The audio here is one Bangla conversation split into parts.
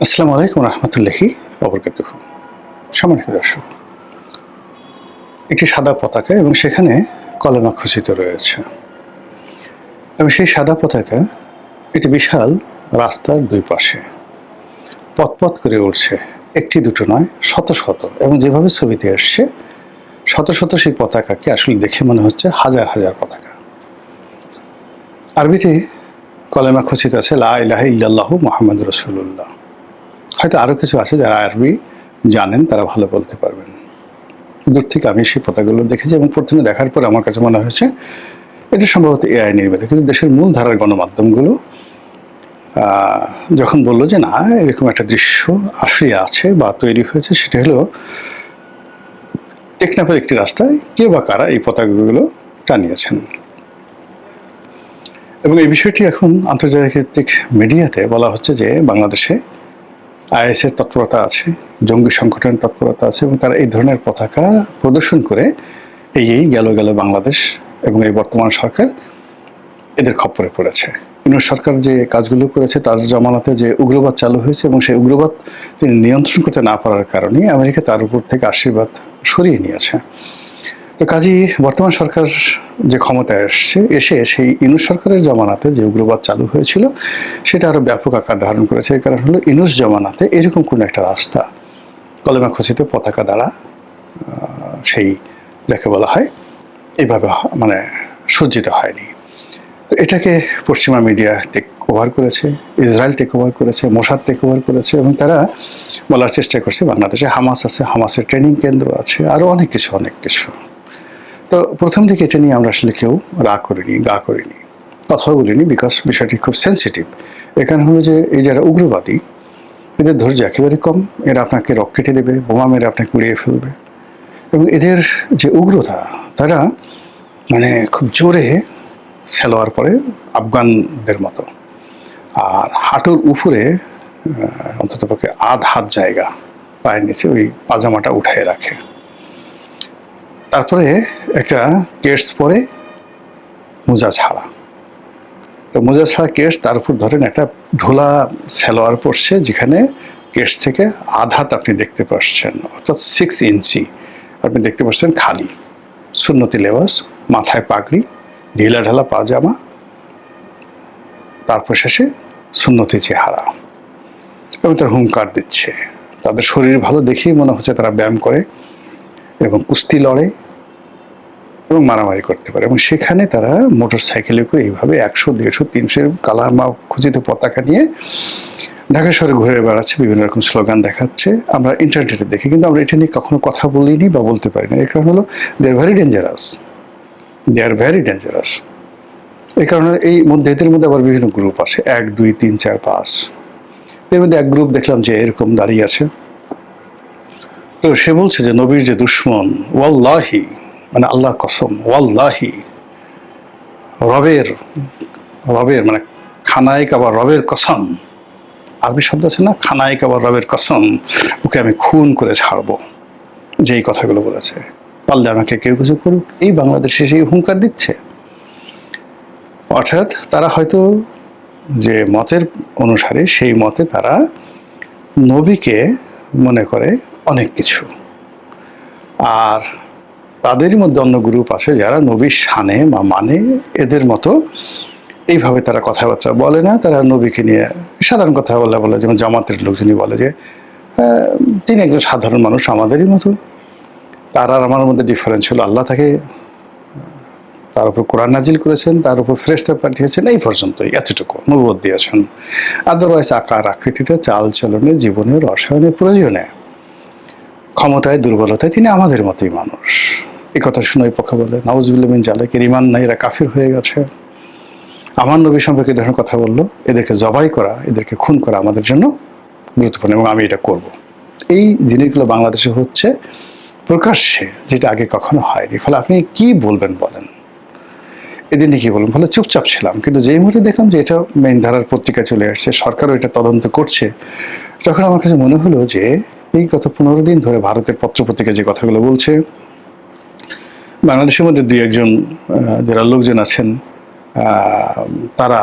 আসসালামু আলাইকুম রহমতুল্লাহি ওবরকাতুহু। সম্মানিত দর্শক, একটি সাদা পতাকা এবং সেখানে কলেমা খচিত রয়েছে এবং সেই সাদা পতাকা একটি বিশাল রাস্তার দুই পাশে পথ করে উঠছে। একটি দুটো নয়, শত শত, এবং যেভাবে ছবিতে এসছে শত শত সেই পতাকাকে আসলে দেখে মনে হচ্ছে হাজার হাজার পতাকা। আরবিতে কলেমা খচিত আছে লা ইলাহা ইল্লাল্লাহু মুহাম্মাদুর রাসূলুল্লাহ। হয়তো আরও কিছু আছে যারা আরবি জানেন, তারা ভালো বলতে পারবেন। দূর থেকে আমি সেই পতাকাগুলো দেখেছি এবং প্রথমে দেখার পর আমার কাছে মনে হয়েছে এটা সম্ভবত এআই নির্মিত, কিন্তু দেশের মূল ধারার গণমাধ্যমগুলো যখন বললো যে না, এরকম একটা দৃশ্য আসলে আছে বা তৈরি হয়েছে, সেটা হলো টেকনাফের একটি রাস্তায় কে বা কারা এই পতাকাগুলো টানিয়েছেন। এবং এই বিষয়টি এখন আন্তর্জাতিক মিডিয়াতে বলা হচ্ছে যে বাংলাদেশে আইএসের তৎপরতা আছে, জঙ্গি সংগঠনের তৎপরতা আছে এবং তারা এই ধরনের পতাকা প্রদর্শন করে এই গেল বাংলাদেশ এবং এই বর্তমান সরকার এদের খপ্পরে পড়েছে। ইউনূস সরকার যে কাজগুলো করেছে, তার জমানাতে যে উগ্রবাদ চালু হয়েছে এবং সেই উগ্রবাদ তিনি নিয়ন্ত্রণ করতে না পারার কারণে আমেরিকা তার উপর থেকে আশীর্বাদ সরিয়ে নিয়েছে। তো কাজেই বর্তমান সরকার যে ক্ষমতায় এসে সেই ইউনূস সরকারের জমানাতে যে উগ্রবাদ চালু হয়েছিল সেটা আরও ব্যাপক আকার ধারণ করেছে। এর কারণ হলো ইউনূস জমানাতে এরকম কোনো একটা রাস্তা কলেমা খচিত পতাকা দ্বারা সেই যাকে বলা হয় এইভাবে মানে সজ্জিত হয়নি। তো এটাকে পশ্চিমা মিডিয়া টেক ওভার করেছে, ইসরায়েল টেক ওভার করেছে, মোসাদ টেক ওভার করেছে এবং তারা বলার চেষ্টা করছে বাংলাদেশে হামাস আছে, হামাসের ট্রেনিং কেন্দ্র আছে, আরও অনেক কিছু। তো প্রথম দিকে এটা নিয়ে আমরা আসলে কেউ গা করিনি, কথাও বলিনি, বিকজ বিষয়টি খুব সেন্সিটিভ। এখানে হলো যে এই যারা উগ্রবাদী, এদের ধৈর্য একেবারে কম। এরা আপনাকে রকেটে দেবে, বোমা মেরে আপনাকে উড়িয়ে ফেলবে এবং এদের যে উগ্রতা, তারা মানে খুব জোরে সেলোয়ার পরে আফগানদের মতো, আর হাঁটুর উপরে অন্ততপক্ষে আধ হাত জায়গা পায়ের নিচে ওই পাজামাটা উঠায় রাখে। তারপরে একটা কেটস পরে মোজা ছাড়া, তো মোজা ছাড়া কেটস, তার উপর ধরেন একটা ঢোলা সেলোয়ার পরছে যেখানে কেটস থেকে আধ হাত আপনি দেখতে পাচ্ছেন, অর্থাৎ 6 ইঞ্চি আপনি দেখতে পাচ্ছেন খালি। সুন্নতি লেবাস, মাথায় পাগড়ি, ঢিলা ঢালা পাজামা, তারপর শেষে সুন্নতি চেহারা এবং তার হুঙ্কার দিচ্ছে। তাদের শরীর ভালো দেখেই মনে হচ্ছে তারা ব্যায়াম করে এবং কুস্তি লড়ে এবং মারামারি করতে পারে। এবং সেখানে তারা মোটর সাইকেলে করে এইভাবে 100, 150, 300 কালামা খচিত পতাকা নিয়ে ঢাকা শহরে ঘুরে বেড়াচ্ছে, বিভিন্ন রকম স্লোগান দেখাচ্ছে। আমরা ইন্টারনেটে দেখি, কিন্তু আমরা এটা নিয়ে কখনো কথা বলিনি বা বলতে পারি না। এর কারণ হলো দে আর ভেরি ডেঞ্জারাস। এই কারণে এদের মধ্যে আবার বিভিন্ন গ্রুপ আছে, 1, 2, 3, 4, 5। এর মধ্যে এক গ্রুপ দেখলাম যে এরকম দাঁড়িয়ে আছে। তো সে বলছে যে নবীর যে দুশ্মন, ওয়াল্লাহি, মানে আল্লাহ কসম, ওয়াল্লাহি, রবের মানে খানায় কাবা রবের কসম, আরবি শব্দ আছে না, খানায় কাবা রবের কসম, ওকে আমি খুন করে ছাড়বো। যেই কথাগুলো বলেছে, পারলে আমাকে কেউ কিছু করুক, এই বাংলাদেশে সেই হুঙ্কার দিচ্ছে। অর্থাৎ তারা হয়তো যে মতের অনুসারে, সেই মতে তারা নবীকে মনে করে অনেক কিছু, আর তাদেরই মধ্যে অন্য গ্রুপ আছে যারা নবীর শানে বা মানে এদের মতো এইভাবে তারা কথাবার্তা বলে না। তারা নবীকে নিয়ে সাধারণ কথা বলে, যেমন জামাতের লোকজনই বলে যে তিনি একজন সাধারণ মানুষ আমাদেরই মতো। তার আর আমার মধ্যে ডিফারেন্স হলো আল্লাহ তাকে, তার উপর কোরআন নাজিল করেছেন, তার উপর ফেরেশতা পাঠিয়েছেন, এই পর্যন্তই, এতটুকু নবুয়ত দিয়েছেন। আদারওয়াইজ আকার আকৃতিতে, চাল চলনে, জীবনে, রসায়নে, প্রয়োজনে, ক্ষমতায়, দুর্বলতায় তিনি আমাদের মতোই মানুষ। এই কথা শুনে ওই পক্ষে বলে নাউজুবিল্লাহ মিন জালিকের ইমান নাই, এরা কাফির হয়ে গেছে। আমার নবী সম্পর্কে ধরনের কথা বললো, এদেরকে জবাই করা, এদেরকে খুন করা আমাদের জন্য গুরুত্বপূর্ণ এবং আমি এটা করব। এই জিনিসগুলো বাংলাদেশে হচ্ছে প্রকাশ্যে, যেটা আগে কখনো হয়নি। ফলে আপনি কি বলবেন বলেন, এদিন কি বলবেন? ফলে চুপচাপ ছিলাম, কিন্তু যেই মুহূর্তে দেখলাম যে এটা মেইন ধারার পত্রিকা চলে আসছে, সরকারও এটা তদন্ত করছে, তখন আমার কাছে মনে হলো যে এই গত 15 দিন ধরে ভারতের পত্রপত্রিকা যে কথাগুলো বলছে, বাংলাদেশের মধ্যে 2-1 যারা লোকজন আছেন তারা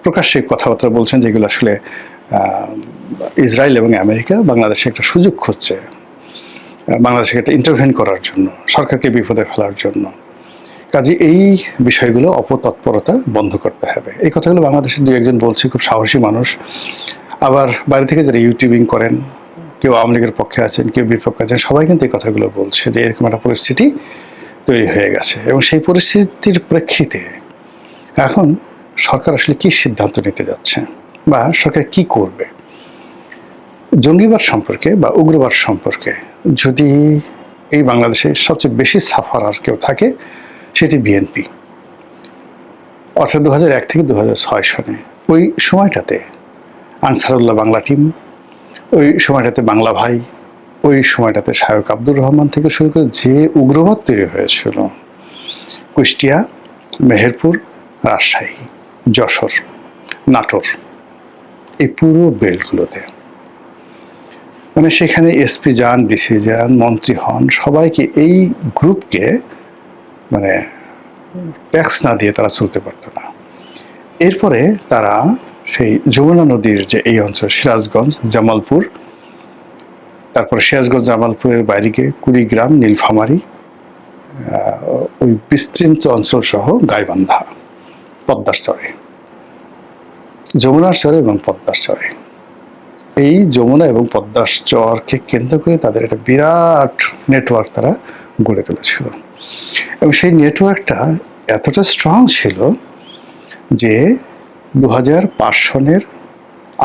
প্রকাশ্যে কথাবার্তা বলছেন যেগুলো আসলে ইসরায়েল এবং আমেরিকা বাংলাদেশে একটা সুযোগ খুঁজছে বাংলাদেশকে একটা ইন্টারভেন করার জন্য, সরকারকে বিপদে ফেলার জন্য। কাজে এই বিষয়গুলো অপতৎপরতা বন্ধ করতে হবে। এই কথাগুলো বাংলাদেশের দুই একজন বলছে, খুব সাহসী মানুষ। আবার বাইরে থেকে যারা ইউটিউবিং করেন, কেউ আওয়ামী লীগের পক্ষে আছেন, কেউ বিপক্ষে আছেন, সবাই কিন্তু এই কথাগুলো বলছে যে এরকম একটা পরিস্থিতি তৈরি হয়ে গেছে। এবং সেই পরিস্থিতির প্রেক্ষিতে এখন সরকার আসলে কি সিদ্ধান্ত নিতে যাচ্ছে বা সরকার কি করবে। জঙ্গিবাদ সম্পর্কে বা উগ্রবাদ সম্পর্কে যদি এই বাংলাদেশে সবচেয়ে বেশি সাফারার কেউ থাকে, সেটি বিএনপি। অর্থাৎ 2001 থেকে 2006 সনে ওই সময়টাতে আনসারুল্লাহ বাংলা টিম, ওই সময়টাতে বাংলা ভাই, ওই সময়টাতে শায়ক আব্দুর রহমান থেকে শুরু করে যে উগ্রবাদ তৈরি হয়েছিল কুষ্টিয়া, মেহেরপুর, রাজশাহী, যশোর, নাটোর, এই পুরো বেল্টগুলোতে, মানে সেখানে এসপি যান, ডিসি যান, মন্ত্রী হন, সবাইকে এই গ্রুপকে মানে ট্যাক্স না দিয়ে তারা চলতে পারতো না। এরপরে তারা সেই যমুনা নদীর যে এই অঞ্চল, সিরাজগঞ্জ, জামালপুর, তারপরে সিরাজগঞ্জ জামালপুরের বাইরে গিয়ে কুড়িগ্রাম, নীলফামারী, ওই বিস্তৃত অঞ্চল সহ গাইবান্ধা, পদ্মার চরে, যমুনার চরে এবং পদ্মার চরে, এই যমুনা এবং পদ্মার চরকে কেন্দ্র করে তাদের একটা বিরাট নেটওয়ার্ক তারা গড়ে তুলেছিল। এবং সেই নেটওয়ার্কটা এতটা স্ট্রং ছিল যে 2005 সনের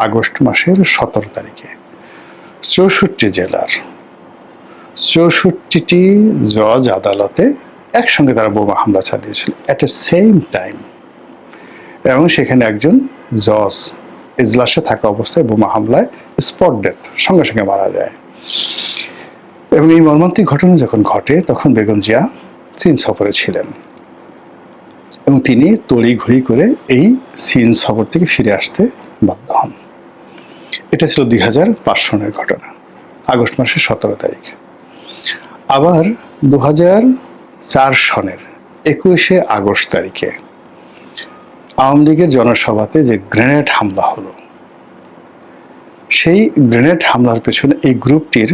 আগস্ট মাসের 17 তারিখে 64 জেলার 64টি জজ আদালতে একসঙ্গে তারা বোমা হামলা চালিয়েছিল অ্যাট এ সেম টাইম। এবং সেখানে একজন জজ এজলাসে থাকা অবস্থায় বোমা হামলায় স্পট ডেথ, সঙ্গে সঙ্গে মারা যায়। এবং এই মর্মান্তিক ঘটনা যখন ঘটে তখন বেগম জিয়া চীন সফরে ছিলেন এবং তিনি তড়িঘড়ি করে এই চীন সফর থেকে ফিরে আসতে বাধ্য হন। এটা ছিল 2005 সনের ঘটনা, আগস্ট মাসের 17 তারিখ। আবার 2004 সনের 21শে আগস্ট তারিখে আওয়ামী লীগের জনসভাতে যে গ্রেনেড হামলা হলো, সেই গ্রেনেড হামলার পেছনে এই গ্রুপটির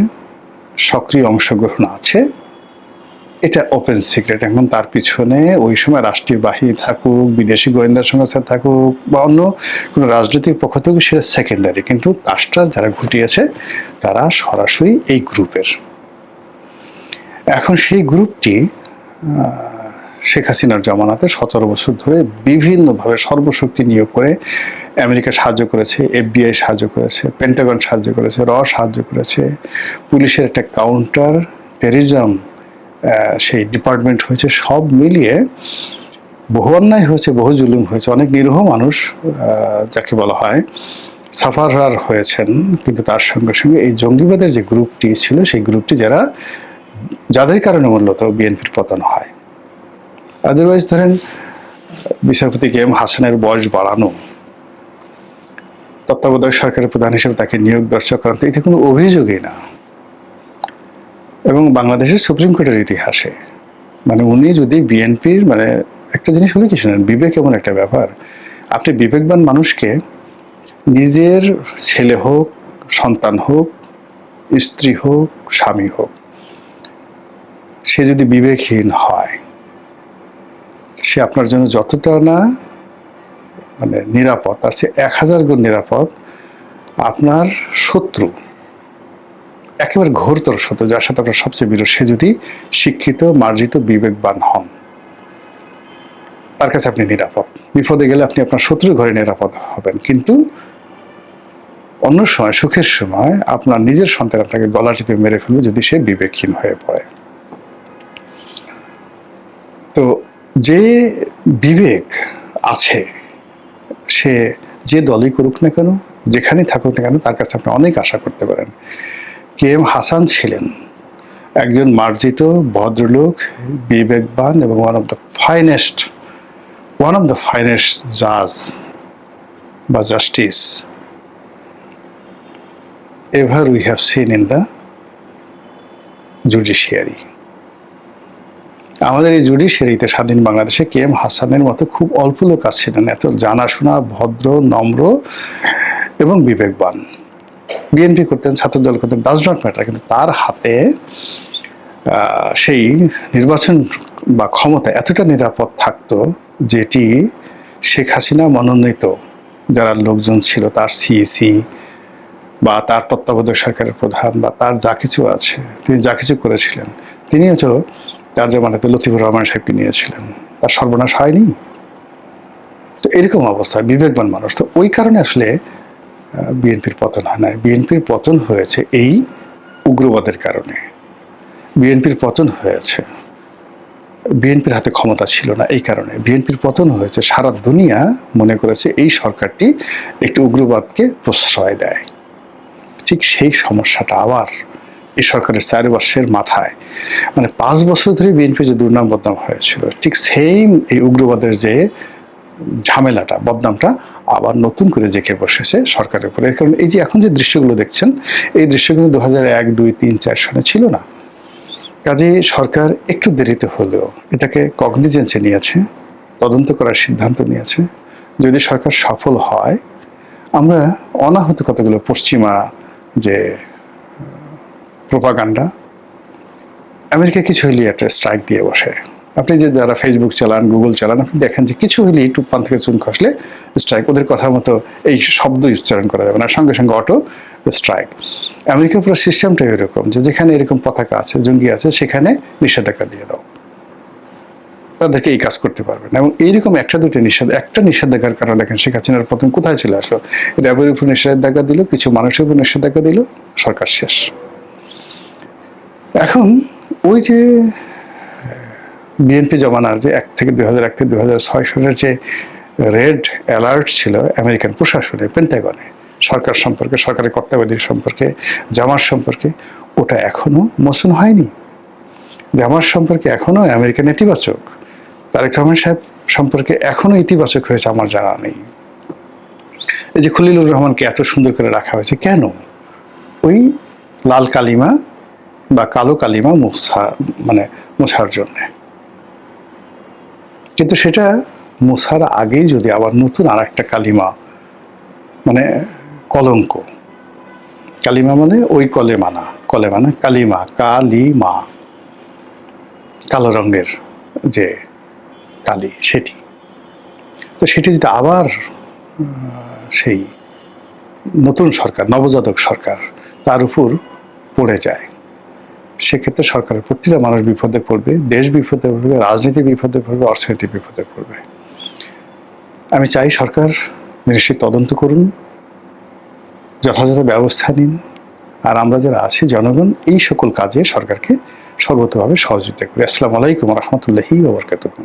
সক্রিয় অংশগ্রহণ আছে, এটা ওপেন সিক্রেট। এখন তার পিছনে ওই সময় রাষ্ট্রীয় বাহিনী থাকুক, বিদেশি গোয়েন্দা সংস্থা থাকুক বা অন্য কোনো রাজনৈতিক পক্ষ থাকুক, সেটা সেকেন্ডারি, কিন্তু কাজটা যারা ঘটিয়েছে তারা সরাসরি এই গ্রুপের। এখন সেই গ্রুপটি শেখ হাসিনার জমানাতে 17 বছর ধরে বিভিন্নভাবে সর্বশক্তি নিয়োগ করে আমেরিকা সাহায্য করেছে, FBI সাহায্য করেছে, পেন্টাগন সাহায্য করেছে, সাহায্য করেছে, পুলিশের একটা কাউন্টার টেররিজম সেই ডিপার্টমেন্ট হয়েছে। সব মিলিয়ে বহু অন্যায় হয়েছে, বহু জুলুম হয়েছে, অনেক নিরীহ মানুষ যাকে বলা হয় সাফারার হয়েছেন। কিন্তু তার সঙ্গে সঙ্গে এই জঙ্গিবাদের যে গ্রুপটি ছিল, সেই গ্রুপটি যাদের কারণে মূলত বিএনপির পতন হয়। আদারওয়াইজ ধরেন বিচারপতি KM হাসানের বয়স বাড়ানো, তত্ত্বাবধায়ক সরকারের প্রধান হিসেবে তাকে নিয়োগ দেওয়া করানো, এটা কোনো অভিযোগই না। এবং বাংলাদেশের সুপ্রিম কোর্টের ইতিহাসে মানে উনি যদি বিএনপির মানে একটা জিনিস হলে কি শোনেন, বিবেক এমন একটা ব্যাপার, আপনি বিবেকবান মানুষকে নিজের ছেলে হোক, সন্তান হোক, স্ত্রী হোক, স্বামী হোক, সে যদি বিবেকহীন হয়, সে আপনার জন্য যতটা না মানে নিরাপদ, তার চেয়ে 1000 গুণ নিরাপদ আপনার শত্রু, একেবারে ঘোরতর শত্রু, যার সাথে আপনার সবচেয়ে বিরোধ, সে যদি শিক্ষিত, মার্জিত, বিবেকবান হন, তার কাছে আপনি নিরাপদ। বিপদে গেলে আপনি আপনার শত্রুর ঘরে নিরাপদ হবেন, কিন্তু অন্য সময়, সুখের সময় আপনার নিজের সন্তান আপনাকে গলা টিপে মেরে ফেলবে যদি সে বিবেকহীন হয়ে পড়ে। তো যে বিবেক আছে, সে যে দলই করুক না কেন, যেখানেই থাকুক না কেন, তার কাছে আপনি অনেক আশা করতে পারেন। KM হাসান ছিলেন একজন মার্জিত ভদ্রলোক, বিবেকবান এবং ওয়ান অফ দ্য ফাইনেস্ট জাজ বা justice ever we have seen in the judiciary. আমাদের এই জুডিশিয়ারিতে স্বাধীন বাংলাদেশে KM হাসানের মতো খুব অল্প লোক ছিলেন এত জানাশোনা, ভদ্র, নম্র এবং বিবেকবান। বিএনপি করতেন, ছাত্রদল করতেন, ডাজ নট ম্যাটার, কিন্তু তার হাতে সেই নির্বাচন বা ক্ষমতা এতটা নিরাপদ থাকতো, যেটি শেখ হাসিনা মনোনীত যারা লোকজন ছিল, তার সিইসি বা তার তত্ত্বাবধায়ক সরকারের প্রধান বা তার যা কিছু আছে, তিনি যা কিছু করেছিলেন, তিনিও তো তার জামানাতে লতিফুর রহমান সাহেবকে নিয়েছিলেন, তার সর্বনাশ হয়নি। তো এরকম অবস্থায় বিবেকবান মানুষ, তো ওই কারণে আসলে বিএনপির পতন হয় না। বিএনপির পতন হয়েছে এই উগ্রবাদের কারণে। বিএনপির পতন হয়েছে, বিএনপির হাতে ক্ষমতা ছিল না এই কারণে। বিএনপির পতন হয়েছে, সারা দুনিয়া মনে করেছে এই সরকারটি একটি উগ্রবাদকে প্রশ্রয় দেয়। ঠিক সেই সমস্যাটা আবার এই সরকারের 4 বর্ষের মাথায়, মানে 5 বছর ধরে বিএনপি যে দুর্নাম বদনাম হয়েছিল, ঠিক সেম এই উগ্রবাদের যে ঝামেলাটা, বদনামটা আবার নতুন করে জেঁকে বসেছে সরকারের উপরে। কারণ এই যে এখন যে দৃশ্যগুলো দেখছেন, এই দৃশ্যগুলো 2001, 2, 3, 4 সালে ছিল না। কাজে সরকার একটু দেরিতে হলেও এটাকে কগনিজেন্সে নিয়েছে, তদন্ত করার সিদ্ধান্ত নিয়েছে। যদি সরকার সফল হয়, আমরা অনাহত কতগুলো পশ্চিমা যে প্রোপাগান্ডা, আমেরিকা কিছু হলেই একটা স্ট্রাইক দিয়ে বসে। আপনি যে যারা ফেসবুক চালান, গুগল চালান, আপনি দেখেন যে কিছু হলেই একটু পান থেকে চুন খসলে স্ট্রাইক। ওদের কথার মতো এই শব্দ উচ্চারণ করা যাবে না, সঙ্গে সঙ্গে অটো স্ট্রাইক। আমেরিকার পুরো সিস্টেমটা এরকম যে যেখানে এরকম পতাকা আছে, জঙ্গি আছে, সেখানে নিষেধাজ্ঞা দিয়ে দাও, তাদেরকে এই কাজ করতে পারবে না। এবং এইরকম একটা নিষেধাজ্ঞার কারণে দেখেন শেখ হাসিনার পতন কোথায় চলে আসলো। র্যাবের উপর নিষেধাজ্ঞা দিল, কিছু মানুষের উপর নিষেধাজ্ঞা দিল, সরকার শেষ। এখন ওই যে বিএনপি জমানার যে 1 থেকে 2001 থেকে 2006 সালের যে রেড অ্যালার্ট ছিল আমেরিকান প্রশাসনে, পেন্টাগনে, সরকার সম্পর্কে, সরকারের কর্তাবাদী সম্পর্কে, জামাত সম্পর্কে, ওটা এখনো মোচন হয়নি। জামাত সম্পর্কে এখনো আমেরিকা নেতিবাচক, তারেক রহমান সাহেব সম্পর্কে এখনো ইতিবাচক হয়েছে আমার জানা নেই। এই যে খলিলুর রহমানকে এত সুন্দর করে রাখা হয়েছে কেন? ওই লাল কালিমা বা কালো কালিমা মোছার জন্য। কিন্তু সেটা মোছার আগেই যদি আবার নতুন আর একটা কালিমা, মানে কলঙ্ক, কালিমা মানে ওই কলেমা না, কলেমা না, কালিমা, কালিমা, কালো রঙের যে কালি, সেটি। তো সেটি যদি আবার সেই নতুন সরকার, নবজাতক সরকার, তার উপর পড়ে যায়, সেক্ষেত্রে সরকারের প্রতিটা মানুষ বিপদে পড়বে, দেশ বিপদে পড়বে, রাজনীতি বিপদে পড়বে, অর্থনীতি বিপদে পড়বে। আমি চাই সরকার নিশ্চিত তদন্ত করুন, যথাযথ ব্যবস্থা নিন, আর আমরা যারা আছি জনগণ এই সকল কাজে সরকারকে সর্বতভাবে সহযোগিতা করি। আসসালামু আলাইকুম ওয়া রাহমাতুল্লাহি ওয়া বারাকাতুহু।